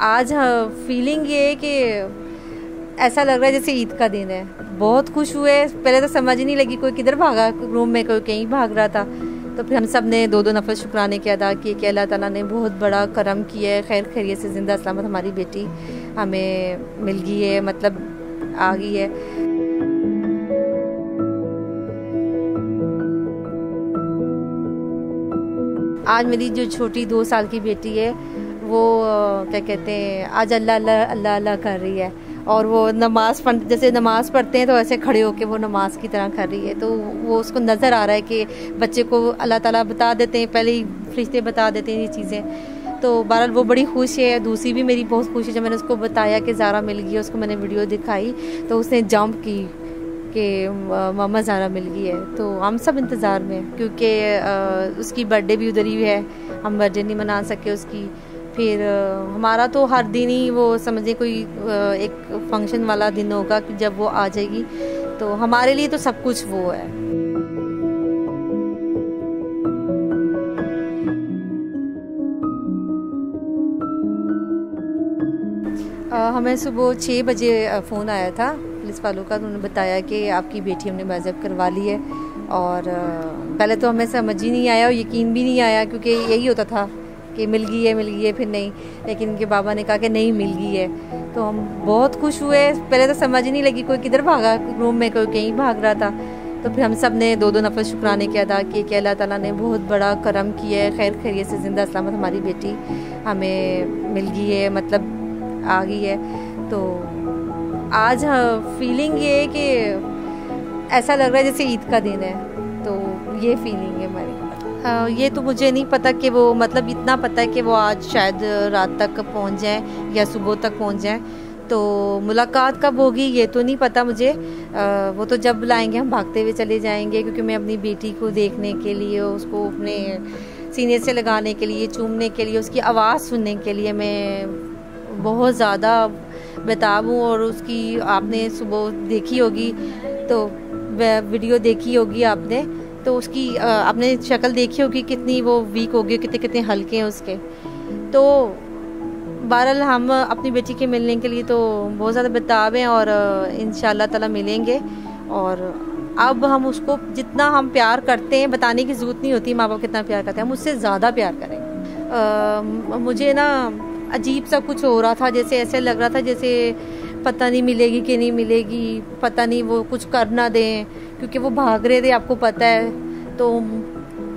आज फीलिंग ये है कि ऐसा लग रहा है जैसे ईद का दिन है। बहुत खुश हुए। पहले तो समझ ही नहीं लगी कोई किधर भागा रूम में, कोई कहीं भाग रहा था। तो फिर हम सब ने दो दो नफल शुक्राने के अदा किए कि अल्लाह ताला ने बहुत बड़ा करम किया है, खैर खैरियत से ज़िंदा सलामत हमारी बेटी हमें मिल गई है, मतलब आ गई है। आज मेरी जो छोटी 2 साल की बेटी है वो क्या कहते हैं, आज अल्लाह अल्लाह अल्लाह अल्लाह कर रही है। और वो जैसे नमाज़ पढ़ते हैं तो ऐसे खड़े होके वो नमाज की तरह कर रही है। तो वो उसको नज़र आ रहा है कि बच्चे को अल्लाह ताला बता देते हैं, पहले ही फरिश्ते बता देते हैं ये चीज़ें। तो बहरहाल वो बड़ी खुश है। दूसरी भी मेरी बहुत खुश है। जब मैंने उसको बताया कि ज़ारा मिल गई, उसको मैंने वीडियो दिखाई तो उसने जंप की कि मामा ज़ारा मिल गई है। तो हम सब इंतज़ार में, क्योंकि उसकी बर्थडे भी उधर ही है, हम बर्थडे नहीं मना सके उसकी। फिर हमारा तो हर दिन ही वो समझे कोई एक फंक्शन वाला दिन होगा कि जब वो आ जाएगी, तो हमारे लिए तो सब कुछ वो है। हमें सुबह 6 बजे फ़ोन आया था पुलिस वालों का। उन्होंने बताया कि आपकी बेटी हमने बाज़ेब्त करवा ली है। और पहले तो हमें समझ ही नहीं आया और यकीन भी नहीं आया, क्योंकि यही होता था कि मिल गई है फिर नहीं। लेकिन इनके बाबा ने कहा कि नहीं मिल गई है, तो हम बहुत खुश हुए। पहले तो समझ ही नहीं लगी कोई किधर भागा रूम में, कोई कहीं भाग रहा था। तो फिर हम सब ने दो दो नफल शुक्राने के अदा किए कि अल्लाह ताला ने बहुत बड़ा करम किया है, खैर खैरियत से ज़िंदा सलामत हमारी बेटी हमें मिल गई है, मतलब आ गई है। तो आज फीलिंग ये है कि ऐसा लग रहा है जैसे ईद का दिन है। तो ये फीलिंग है हमारी। ये तो मुझे नहीं पता कि वो, मतलब इतना पता है कि वो आज शायद रात तक पहुंच जाए या सुबह तक पहुंच जाए। तो मुलाकात कब होगी ये तो नहीं पता मुझे। वो तो जब बुलाएंगे हम भागते हुए चले जाएंगे, क्योंकि मैं अपनी बेटी को देखने के लिए, उसको अपने सीने से लगाने के लिए, चूमने के लिए, उसकी आवाज़ सुनने के लिए मैं बहुत ज़्यादा बेताब हूँ। और उसकी आपने सुबह देखी होगी, तो वीडियो देखी होगी आपने, तो उसकी आपने शक्ल देखी होगी कितनी वो वीक होगी, कितने कितने हल्के हैं उसके। तो बहरहाल हम अपनी बेटी के मिलने के लिए तो बहुत ज़्यादा बेताब हैं और इंशाल्लाह ताला मिलेंगे। और अब हम उसको जितना हम प्यार करते हैं, बताने की ज़रूरत नहीं होती माँ बाप कितना प्यार करते हैं, हम उससे ज़्यादा प्यार करेंगे। मुझे ना अजीब सा कुछ हो रहा था, जैसे ऐसे लग रहा था जैसे पता नहीं मिलेगी कि नहीं मिलेगी, पता नहीं वो कुछ कर ना दें, क्योंकि वो भाग रहे थे आपको पता है। तो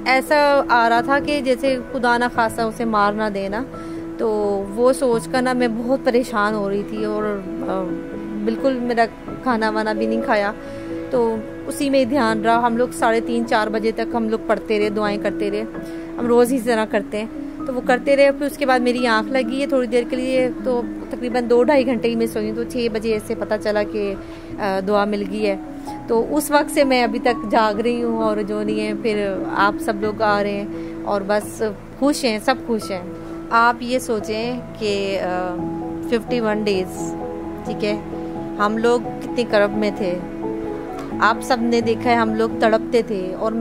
ऐसा आ रहा था कि जैसे खुदा ना खासा उसे मार ना देना। तो वो सोच कर ना मैं बहुत परेशान हो रही थी और बिल्कुल मेरा खाना वाना भी नहीं खाया। तो उसी में ध्यान रहा। हम लोग 3:30-4 बजे तक हम लोग पढ़ते रहे, दुआएं करते रहे। हम रोज़ इस तरह करते हैं, तो वो करते रहे। फिर उसके बाद मेरी आँख लगी है थोड़ी देर के लिए, तो तकरीबन 2-2.5 घंटे ही मैं सोई। तो 6 बजे ऐसे पता चला कि दुआ मिल गई है। तो उस वक्त से मैं अभी तक जाग रही हूँ और जो नहीं है। फिर आप सब लोग आ रहे हैं और बस खुश हैं, सब खुश हैं। आप ये सोचें कि 51 डेज़, ठीक है, हम लोग कितने कर्ब में थे। आप सब ने देखा है, हम लोग तड़पते थे। और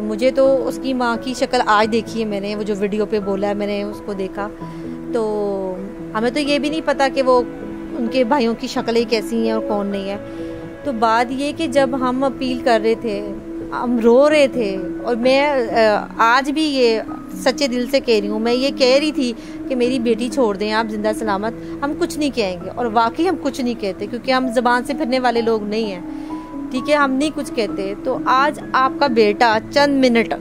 मुझे तो उसकी माँ की शक्ल आज देखी है मैंने, वो जो वीडियो पे बोला है मैंने उसको देखा। तो हमें तो ये भी नहीं पता कि वो उनके भाइयों की शक्लें कैसी हैं और कौन नहीं है। तो बात ये कि जब हम अपील कर रहे थे, हम रो रहे थे। और मैं आज भी ये सच्चे दिल से कह रही हूँ, मैं ये कह रही थी कि मेरी बेटी छोड़ दें आप जिंदा सलामत, हम कुछ नहीं कहेंगे। और वाकई हम कुछ नहीं कहते, क्योंकि हम ज़बान से फिरने वाले लोग नहीं हैं, ठीक है, हम नहीं कुछ कहते। तो आज आपका बेटा चंद मिनट,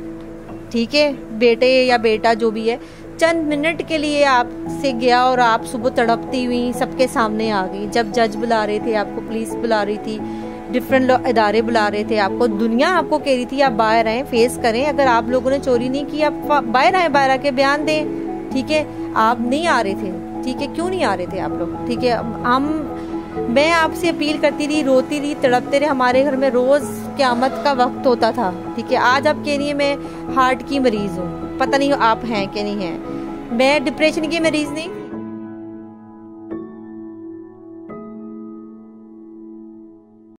ठीक है, बेटे या बेटा जो भी है, चंद मिनट के लिए आपसे गया और आप सुबह तड़पती हुई सबके सामने आ गई। जब जज बुला रहे थे आपको, पुलिस बुला रही थी, डिफरेंट इदारे बुला रहे थे आपको, दुनिया आपको कह रही थी आप बाहर आएँ, फेस करें। अगर आप लोगों ने चोरी नहीं की, आप बाहर आए, बाहर आके बयान दें, ठीक है। आप नहीं आ रहे थे, ठीक है, क्यों नहीं आ रहे थे आप लोग, ठीक है। मैं आपसे अपील करती रही, रोती रही, तड़पते रहे। हमारे घर में रोज़ क़यामत का वक्त होता था, ठीक है। आज आप कह रही है मैं हार्ट की मरीज़ हूँ, पता नहीं आप हैं कि नहीं हैं। मैं डिप्रेशन की मरीज़ नहीं,